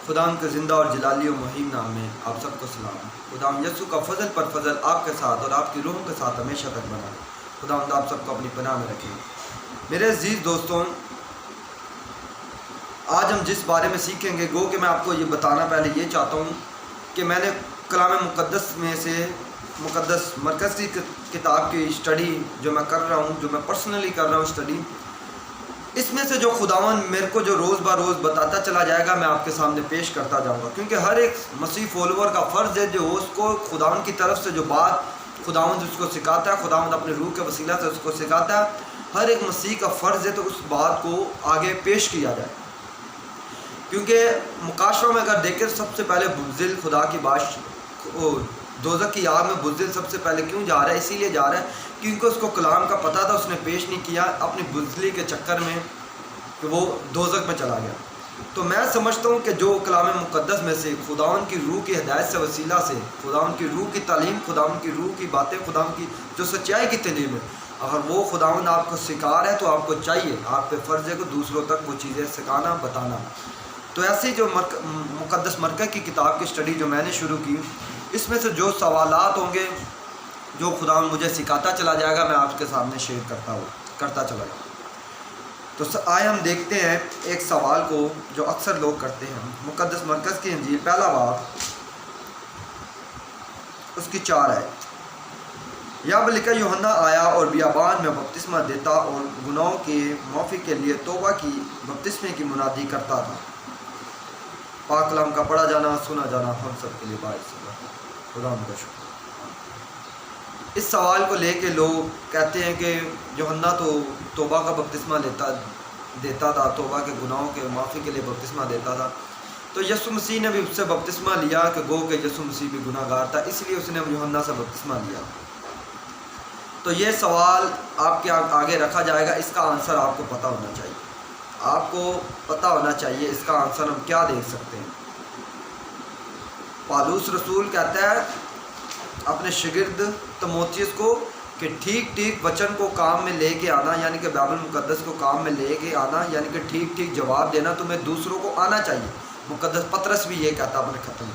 خداوند کے زندہ اور جلالی و محیم نام میں آپ سب کو سلام۔ خداوند یسوع کا فضل پر فضل آپ کے ساتھ اور آپ کی روح کے ساتھ ہمیشہ تک بنا ہے۔ خداوند آپ سب کو اپنی پناہ میں رکھے۔ میرے عزیز دوستوں، آج ہم جس بارے میں سیکھیں گے، گو کہ میں آپ کو یہ بتانا پہلے یہ چاہتا ہوں کہ میں نے کلام مقدس میں سے مقدس مرکز کی کتاب کی اسٹڈی جو میں کر رہا ہوں، جو میں پرسنلی کر رہا ہوں اسٹڈی، اس میں سے جو خداوند میرے کو جو روز بہ روز بتاتا چلا جائے گا، میں آپ کے سامنے پیش کرتا جاؤں گا، کیونکہ ہر ایک مسیح فالوور کا فرض ہے جو اس کو خداوند کی طرف سے جو بات خداوند اس کو سکھاتا ہے، خداوند اپنے روح کے وسیلہ سے اس کو سکھاتا ہے، ہر ایک مسیح کا فرض ہے تو اس بات کو آگے پیش کیا جائے۔ کیونکہ مکاشفہ میں اگر دیکھیں، سب سے پہلے بزدل خدا کی دوزخ کی آگ میں بزدل سب سے پہلے کیوں جا رہا ہے؟ اسی لیے جا رہا ہے کیونکہ اس کو کلام کا پتہ تھا، اس نے پیش نہیں کیا اپنی بزدلی کے چکر میں کہ وہ دوزخ میں چلا گیا۔ تو میں سمجھتا ہوں کہ جو کلام مقدس میں سے خداوند کی روح کی ہدایت سے وسیلہ سے، خداوند کی روح کی تعلیم، خداوند کی روح کی باتیں، خداوند کی جو سچائی کی تعلیم ہے، اگر وہ خداوند آپ کو سکھا رہا ہے تو آپ کو چاہیے، آپ پہ فرض ہے کہ دوسروں تک وہ چیزیں سکھانا، بتانا۔ تو ایسی جو مقدس مرکز کی کتاب کی اسٹڈی جو میں نے شروع کی، اس میں سے جو سوالات ہوں گے جو خداوند مجھے سکھاتا چلا جائے گا، میں آپ کے سامنے شیئر کرتا چلا جاؤں۔ تو آئے ہم دیکھتے ہیں ایک سوال کو جو اکثر لوگ کرتے ہیں۔ مقدس مرکز کی انجیل پہلا باب اس کی 4 ہے۔ یہاں پر لکھا، یوحنا آیا اور بیابان میں بپتسمہ دیتا اور گناہوں کے معافی کے لیے توبہ کی بپتسمے کی منادی کرتا تھا۔ پاک کلام کا پڑھا جانا، سنا جانا ہم سب کے لیے باعث ہے۔ خدا ان کا شکر۔ اس سوال کو لے کے لوگ کہتے ہیں کہ یوحنا تو توبہ کا بپتسمہ دیتا تھا، توبہ کے گناہوں کے معافی کے لیے بپتسمہ دیتا تھا، تو یسوع مسیح نے بھی اس سے بپتسمہ لیا کہ گو کہ یسوع مسیح بھی گناہ گار تھا، اس لیے اس نے یوحنا سے بپتسمہ لیا۔ تو یہ سوال آپ کے آگے رکھا جائے گا، اس کا آنسر آپ کو پتہ ہونا چاہیے۔ آپ کو پتہ ہونا چاہیے اس کا آنسر ہم کیا دیکھ سکتے ہیں۔ پالوس رسول کہتا ہے اپنے شاگرد تیموتھیوس کو کہ ٹھیک وچن کو کام میں لے کے آنا، یعنی کہ بائبل مقدس کو کام میں لے کے آنا، یعنی کہ ٹھیک جواب دینا تمہیں دوسروں کو آنا چاہیے۔ مقدس پطرس بھی یہ کہتا اپنے خط میں۔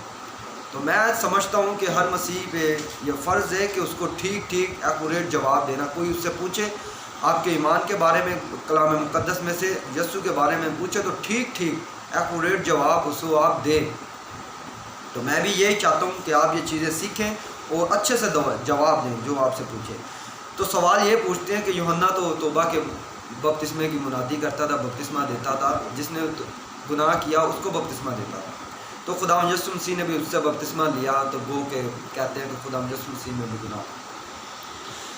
تو میں سمجھتا ہوں کہ ہر مسیح پہ یہ فرض ہے کہ اس کو ٹھیک ایکوریٹ جواب دینا۔ کوئی اس سے پوچھے آپ کے ایمان کے بارے میں، کلام مقدس میں سے یسوع کے بارے میں پوچھے تو ٹھیک ایکوریٹ جواب اس کو آپ دیں۔ تو میں بھی یہی چاہتا ہوں کہ آپ یہ چیزیں سیکھیں اور اچھے سے جواب دیں جو آپ سے پوچھے۔ تو سوال یہ پوچھتے ہیں کہ یوحنا تو توبہ کے بپتسمے کی منادی کرتا تھا، بپتسمہ دیتا تھا، جس نے گناہ کیا اس کو بپتسمہ دیتا تھا، تو خداوند یسوع مسیح نے بھی اس سے بپتسمہ لیا، تو وہ کہ کہتے ہیں کہ خداوند یسوع مسیح میں بھی گناہ۔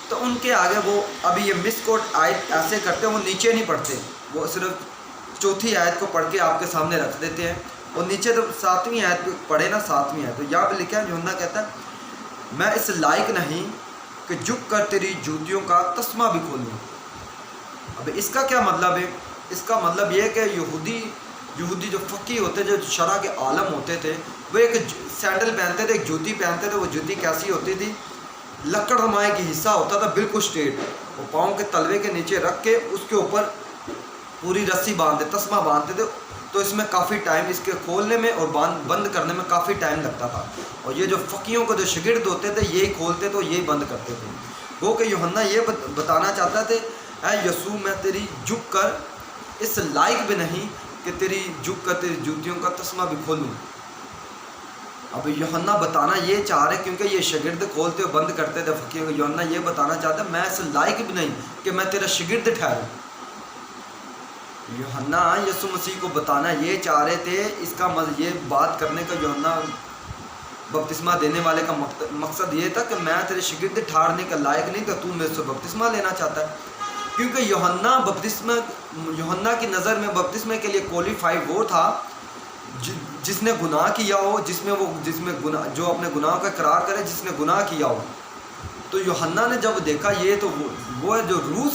تو ان کے آگے وہ ابھی یہ مس کوٹ آیت ایسے کرتے ہیں، وہ نیچے نہیں پڑھتے، وہ صرف 4 آیت کو پڑھ کے آپ کے سامنے رکھ دیتے ہیں، اور نیچے تو 7ویں آیت پہ پڑھے نا، 7ویں آیت، تو یہاں پہ لکھا ہے، یوحنا کہتا ہے میں اس لائق نہیں کہ جھک کر تیری جوتیوں کا تسمہ بھی کھولوں۔ اب اس کا کیا مطلب ہے؟ اس کا مطلب یہ ہے کہ یہودی جو فقی ہوتے، جو شرع کے عالم ہوتے تھے، وہ ایک سینڈل پہنتے تھے، ایک جوتی پہنتے تھے۔ وہ جوتی کیسی ہوتی تھی؟ لکڑ نمائے کی حصہ ہوتا تھا، بالکل اسٹریٹ، وہ پاؤں کے تلوے کے نیچے رکھ کے اس کے اوپر پوری رسی باندھتے، تسمہ باندھتے تھے، تو اس میں کافی ٹائم، اس کے کھولنے میں اور بند کرنے میں کافی ٹائم لگتا تھا، اور یہ جو فقیوں کو جو شاگرد ہوتے تھے یہی کھولتے تو یہی بند کرتے تھے۔ وہ کہ یوحنا یہ بتانا چاہتا تھے، اے یسوع میں تیری جھک کر اس لائق بھی نہیں کہ تیری جھک کر تیری جوتیوں کا تسمہ بھی کھولوں۔ اب یوحنا بتانا یہ چاہ رہے، کیونکہ یہ شاگرد کھولتے اور بند کرتے تھے فقیوں کو، یوحنا یہ بتانا چاہتا ہے میں اس لائق بھی نہیں کہ میں تیرا شاگرد ٹھہروں۔ یوحنا یسوع مسیح کو بتانا یہ چاہ رہے تھے، اس کا یہ بات کرنے کا یوحنا بپتسمہ دینے والے کا مقصد یہ تھا کہ میں تیرے شاگرد ٹھہرنے کا لائق نہیں کہ تو میرے سے بپتسمہ لینا چاہتا ہے، کیونکہ یوحنا کی نظر میں بپتسمے کے لیے کوالیفائی وہ تھا جس نے گناہ کیا ہو، جو اپنے گناہ کا اقرار کرے، جس نے گناہ کیا ہو۔ تو یوحنا نے جب دیکھا یہ، تو وہ ہے جو روح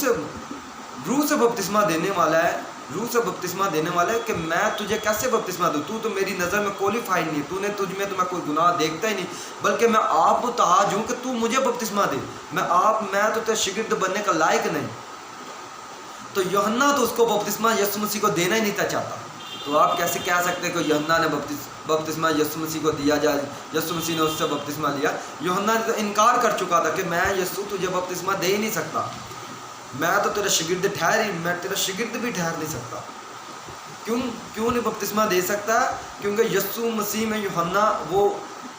سے بپتسمہ دینے والا ہے، کہ میں تجھے کیسے بپتسمہ دوں؟ تو میری نظر میں کوالیفائی نہیں، تجھ میں تو میں کوئی گناہ دیکھتا ہی نہیں، بلکہ میں آپ متحاج ہوں کہ تو مجھے بپتسمہ دے، میں تو تیرے شاگرد بننے کا لائق نہیں۔ تو یوحنا تو اس کو بپتسمہ یسوع مسیح کو دینا ہی نہیں تھا چاہتا، تو آپ کیسے کہہ سکتے کہ یوحنا نے بپتسمہ یسوع مسیح کو دیا جائے، یسوع مسیح نے اس سے بپتسمہ لیا؟ یوحنا نے تو انکار کر چکا تھا کہ میں یسوع تجھے بپتسمہ دے ہی نہیں سکتا، میں تو تیرا شاگرد میں تیرا شاگرد بھی ٹھہر نہیں سکتا۔ کیوں نہیں بپتسمہ دے سکتا؟ کیونکہ یسوع مسیح میں یوحنا وہ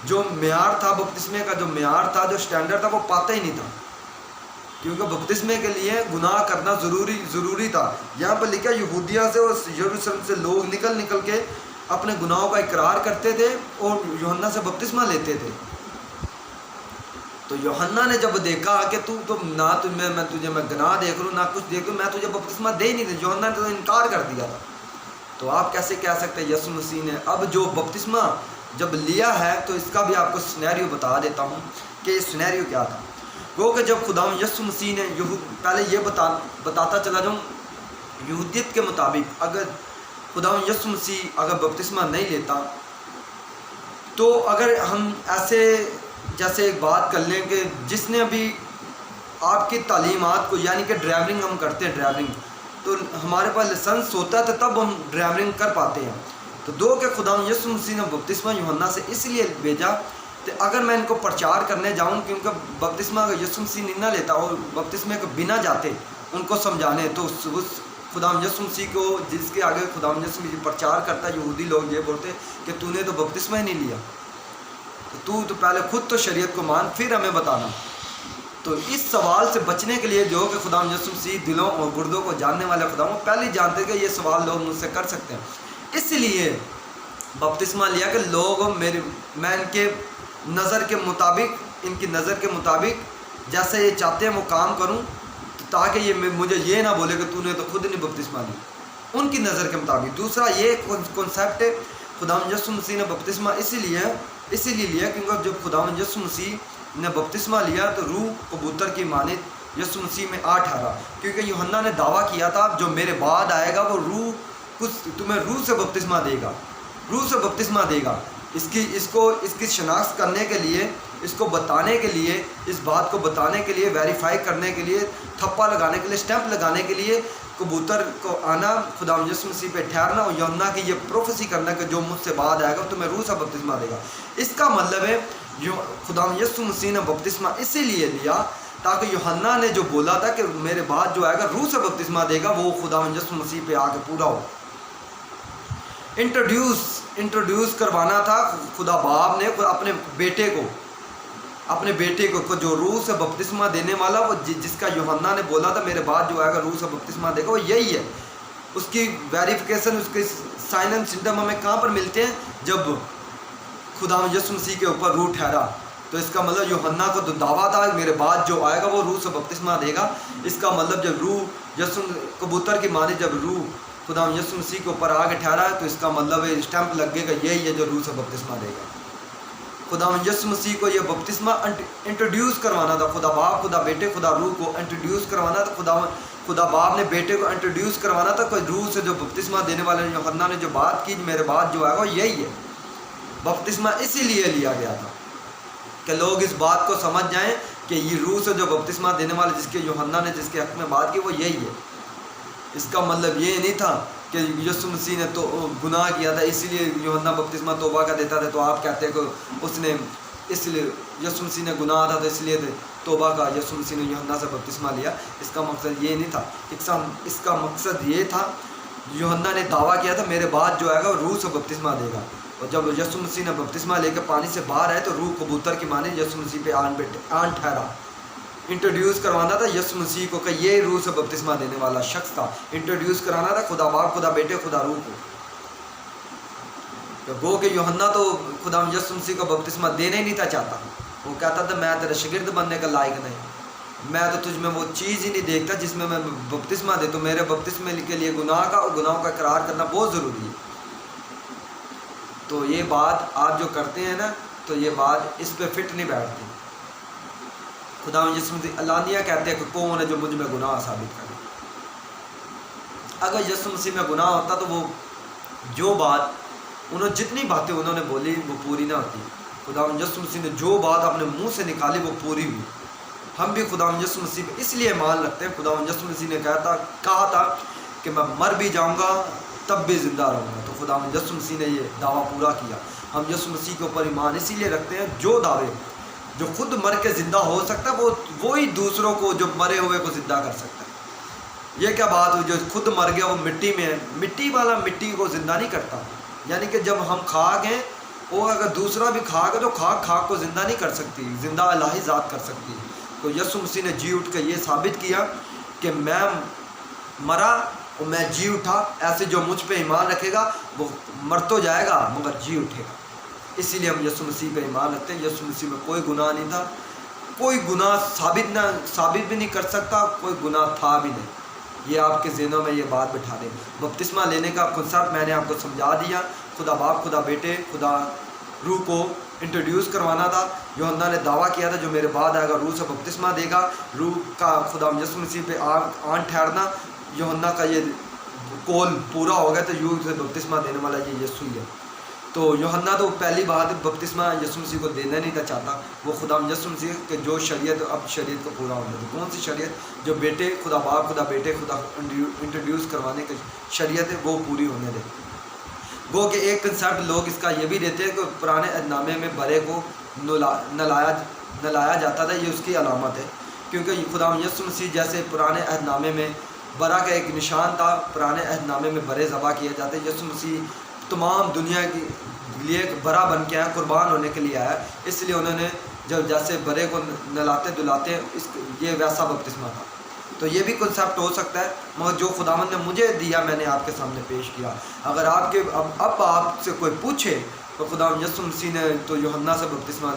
جو معیار تھا، بپتسمے کا جو معیار تھا، جو سٹینڈرڈ تھا، وہ پاتا ہی نہیں تھا، کیونکہ بپتسمے کے لیے گناہ کرنا ضروری تھا۔ یہاں پر لکھا یہودیہ سے اور یروشلم سے لوگ نکل کے اپنے گناہوں کا اقرار کرتے تھے اور یوحنا سے بپتسمہ لیتے تھے۔ تو یوحنا نے جب دیکھا کہ تو نہ میں گناہ دیکھ لوں، نہ کچھ دیکھ لوں، میں تجھے بپتسمہ دے نہیں دے، یوحنا نے تو انکار کر دیا تھا۔ تو آپ کیسے کہہ سکتے ہیں یسوع مسیح نے اب جو بپتسمہ جب لیا ہے؟ تو اس کا بھی آپ کو سینیریو بتا دیتا ہوں کہ یہ سینیریو کیا تھا۔ وہ کہ جب خداوند یسوع مسیح نے پہلے یہ بتاتا چلا جاؤں، یہودیت کے مطابق اگر خداوند یسوع مسیح اگر بپتسمہ نہیں لیتا، تو اگر ہم ایسے جیسے ایک بات کر لیں کہ جس نے ابھی آپ کی تعلیمات کو، یعنی کہ ڈرائیورنگ ہم کرتے ہیں، ڈرائیورنگ تو ہمارے پاس لائسنس ہوتا ہے تو تب ہم ڈرائیورنگ کر پاتے ہیں۔ تو دو کہ خداوند یسوع مسیح نے بپتسمہ یوحنا سے اس لیے بھیجا کہ اگر میں ان کو پرچار کرنے جاؤں، کیونکہ بپتسمہ اگر یسوع مسیح نہیں لیتا اور بپتسمے کو بنا جاتے ان کو سمجھانے، تو اس خداوند یسوع مسیح کو جس کے آگے خداوند یسوع مسیح پرچار کرتا ہے، یہودی لوگ یہ بولتے کہ تو نے تو بپتسمہ ہی نہیں لیا، تو پہلے خود تو شریعت کو مان پھر ہمیں بتانا۔ تو اس سوال سے بچنے کے لیے جو کہ خداوند یسوع مسیح دلوں اور گردوں کو جاننے والے خدا، وہ پہلے جانتے کہ یہ سوال لوگ مجھ سے کر سکتے ہیں، اس لیے بپتسمہ لیا کہ لوگ میں ان کے نظر کے مطابق جیسے یہ چاہتے ہیں وہ کام کروں، تاکہ یہ مجھے یہ نہ بولے کہ تو نے تو خود نہیں بپتسمہ لی، ان کی نظر کے مطابق۔ دوسرا یہ کنسیپٹ ہے، خداوند یسوع مسیح نے بپتسمہ اسی لیے لیا کیونکہ جب خداوند یسوع مسیح نے بپتسمہ لیا تو روح کبوتر کی مانند یسوع مسیح میں آ ٹھہرا، کیونکہ یوحنا نے دعویٰ کیا تھا جو میرے بعد آئے گا وہ تمہیں روح سے بپتسمہ دے گا، اس کی شناخت کرنے کے لیے، اس کو بتانے کے لیے، اس بات کو بتانے کے لیے، ویریفائی کرنے کے لیے، تھپا لگانے کے لیے، اسٹیمپ لگانے کے لیے کبوتر کو آنا، خداوند یسوع مسیح پہ ٹھہرنا اور یوحنا کی یہ پروفیسی کرنا کہ جو مجھ سے بعد آئے گا تمہیں روح سے بپتسمہ دے گا۔ اس کا مطلب ہے خداوند یسوع مسیح نے بپتسمہ اسی لیے لیا تاکہ یوحنا نے جو بولا تھا کہ میرے بعد جو آئے گا روح سے بپتسمہ دے گا، وہ خداوند یسوع مسیح پہ آ کے پورا ہو۔ انٹروڈیوس کروانا تھا خدا باپ نے اپنے بیٹے کو جو روح سے بپتسمہ دینے والا، وہ جس کا یوحنا نے بولا تھا میرے بعد جو آئے گا روح سے بپتسمہ دے گا، وہ یہی ہے۔ اس کی ویریفیکیشن، اس کے سائن اینڈ سمٹم ہمیں کہاں پر ملتے ہیں؟ جب خداوند یسوع مسیح کے اوپر روح ٹھہرا، تو اس کا مطلب یوحنا کو تو دعویٰ تھا میرے بعد جو آئے گا وہ روح سے بپتسمہ دے گا۔ اس کا مطلب جب روح کبوتر کی مانند جب روح خداوند یسوع مسیح کے اوپر آ کے ٹھہرا ہے، تو اس کا مطلب ہے اسٹیمپ لگے گا، یہی ہے جو روح سے بپتسمہ دے گا۔ خداوند یسوع مسیح کو یہ بپتسمہ انٹروڈیوس کروانا تھا، خدا باپ، خدا بیٹے، خدا روح کو انٹروڈیوس کروانا تھا۔ خدا باپ نے بیٹے کو انٹروڈیوس کروانا تھا کہ روح سے جو بپتسمہ دینے والے یوحنا نے جو بات کی میرے بعد جو آئے گا یہی ہے۔ بپتسمہ اسی لیے لیا گیا تھا کہ لوگ اس بات کو سمجھ جائیں کہ یہ روح سے جو بپتسمہ دینے والے جس کے یوحنا نے جس کے حق میں بات کی وہ یہی ہے۔ اس کا مطلب یہ نہیں تھا کہ یسوع مسیح نے تو گناہ کیا تھا اسی لیے یوحنا بپتسمہ توبہ کا دیتا تھا، تو آپ کہتے ہیں کہ اس نے اس لیے یسوع مسیح نے گناہ تھا تو اس لیے توبہ کا یسوع مسیح نے یوحنا سے بپتسمہ لیا۔ اس کا مقصد یہ نہیں تھا، اس کا مقصد یہ تھا یوحنا نے دعویٰ کیا تھا میرے بعد جو آئے گا وہ روح سے بپتسمہ دے گا، اور جب یسوع مسیح نے بپتسمہ لے کے پانی سے باہر آئے تو روح کبوتر کی مانند یسوع مسیح پہ آن ٹھہرا۔ انٹروڈیوس کروانا تھا یسوع مسیح کو کہ یہ روح سے بپتسمہ دینے والا شخص تھا، انٹروڈیوس کرانا تھا خدا باپ، خدا بیٹے، خدا روح کو۔ گو کہ یوحنا تو خدا یسوع مسیح کو بپتسمہ دینے ہی نہیں تھا چاہتا، وہ کہتا تھا میں تیرا شاگرد بننے کا لائق نہیں، میں تو تجھ میں وہ چیز ہی نہیں دیکھتا جس میں بپتسمہ دے، تو میرے بپتسمے کے لیے گناہوں کا اقرار کرنا بہت ضروری ہے۔ تو یہ بات آپ جو کرتے ہیں نا، تو یہ بات اس پہ فٹ نہیں بیٹھتی۔ خدا یسوع مسیح علانیہ کہتے ہیں کہ کون ہے جو مجھ میں گناہ ثابت کرے۔ اگر یسوع مسیح میں گناہ ہوتا تو وہ جو بات جتنی باتیں انہوں نے بولی وہ پوری نہ ہوتی۔ خدا یسوع مسیح نے جو بات اپنے منہ سے نکالی وہ پوری ہوئی۔ ہم بھی خدا یسوع مسیح پہ اس لیے ایمان رکھتے ہیں، خدا یسوع مسیح نے کہا تھا کہ میں مر بھی جاؤں گا تب بھی زندہ رہوں گا، تو تو خدا یسوع مسیح نے یہ دعویٰ پورا کیا۔ ہم یسوع مسیح کے اوپر ایمان اسی لیے رکھتے ہیں جو دعوے جو خود مر کے زندہ ہو سکتا ہے وہی دوسروں کو جو مرے ہوئے کو زندہ کر سکتا ہے۔ یہ کیا بات ہوئی، جو خود مر گیا وہ مٹی میں ہے، مٹی والا مٹی کو زندہ نہیں کرتا، یعنی کہ جب ہم خاک ہیں وہ اگر دوسرا بھی خاک ہے تو خاک کو زندہ نہیں کر سکتی، زندہ الہی ذات کر سکتی ہے۔ تو یسوع مسیح نے جی اٹھ کے یہ ثابت کیا کہ میں مرا اور میں جی اٹھا، ایسے جو مجھ پہ ایمان رکھے گا وہ مر تو جائے گا مگر جی اٹھے گا۔ اسی لیے ہم یسوع مسیح پہ ایمان رکھتے ہیں۔ یسوع مسیح میں کوئی گناہ نہیں تھا، کوئی گناہ ثابت بھی نہیں کر سکتا، کوئی گناہ تھا بھی نہیں۔ یہ آپ کے ذہنوں میں یہ بات بٹھا دیں۔ بپتسمہ لینے کا کنسیپٹ میں نے آپ کو سمجھا دیا۔ خدا باپ، خدا بیٹے، خدا روح کو انٹروڈیوس کروانا تھا۔ یوحنا نے دعویٰ کیا تھا جو میرے بعد آئے گا روح سے بپتسمہ دے گا، روح کا خدا یسوع مسیح پہ آن ٹھہرنا۔ یوحنا کا یہ کول پورا ہو گیا تو روح سے بپتسمہ دینے والا یہ یسوع ہی ہے۔ تو یوحنا تو پہلی بات بپتسمہ یسوع مسیح کو دینا نہیں تھا چاہتا، وہ خدا یسوع مسیح کہ جو شریعت اب شریعت کو پورا ہونا تھا۔ کون سی شریعت؟ جو بیٹے خدا باپ، خدا بیٹے، خدا انٹروڈیوس کروانے کی شریعت ہے وہ پوری ہونے دے۔ گو کہ ایک کنسیپٹ لوگ اس کا یہ بھی دیتے ہیں کہ پرانے عہد نامے میں برے کو نلایا جاتا تھا، یہ اس کی علامت ہے، کیونکہ خدا یسوع مسیح جیسے پرانے عہد نامے میں برا کا ایک نشان تھا، پرانے عہد نامے میں برے ذبح کیے جاتے، یسوع مسیح تمام دنیا کے لیے ایک برا بن کے آیا، قربان ہونے کے لیے آیا، اس لیے انہوں نے جب جیسے برے کو نلاتے دلاتے یہ ویسا بپتسمہ تھا۔ تو یہ بھی کنسیپٹ ہو سکتا ہے، مگر جو خداوند نے مجھے دیا میں نے آپ کے سامنے پیش کیا۔ اگر اب آپ سے کوئی پوچھے تو خدا یسوع مسیح نے تو یوحنا سے بپتسمہ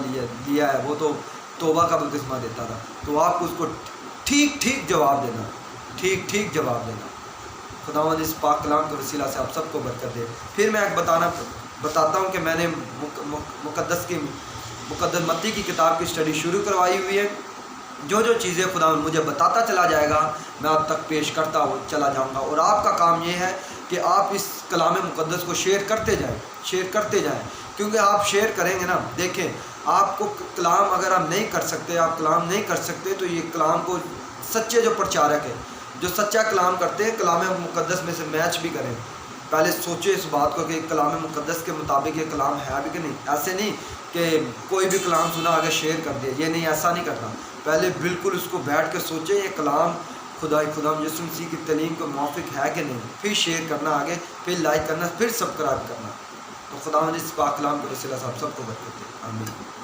لیا ہے، وہ تو توبہ کا بپتسمہ دیتا تھا، تو آپ اس کو ٹھیک جواب دینا، ٹھیک جواب دینا۔ خداوند اس پاک کلام کے وسیلہ سے آپ سب کو برکت دے۔ پھر میں بتاتا ہوں کہ میں نے مقدس متی کی کتاب کی اسٹڈی شروع کروائی ہوئی ہے۔ جو چیزیں خدا مجھے بتاتا چلا جائے گا میں آپ تک پیش کرتا چلا جاؤں گا، اور آپ کا کام یہ ہے کہ آپ اس کلام مقدس کو شیئر کرتے جائیں، کیونکہ آپ شیئر کریں گے نا، دیکھیں آپ کو کلام اگر آپ نہیں کر سکتے تو یہ کلام کو سچے جو پرچارک ہے جو سچا کلام کرتے ہیں کلام مقدس میں سے میچ بھی کریں۔ پہلے سوچے اس بات کو کہ کلام مقدس کے مطابق یہ کلام ہے بھی کہ نہیں۔ ایسے نہیں کہ کوئی بھی کلام سنا آگے شیئر کر دیا، یہ نہیں، ایسا نہیں کرنا۔ پہلے بالکل اس کو بیٹھ کے سوچے یہ کلام خدا یسوع مسیح کی تعلیم کو موافق ہے کہ نہیں، پھر شیئر کرنا آگے، پھر لائک کرنا، پھر سبسکرائب کرنا۔ تو خدا اس پاک کلام کے وسیلہ سے آپ سب کو برکت دے، آمین۔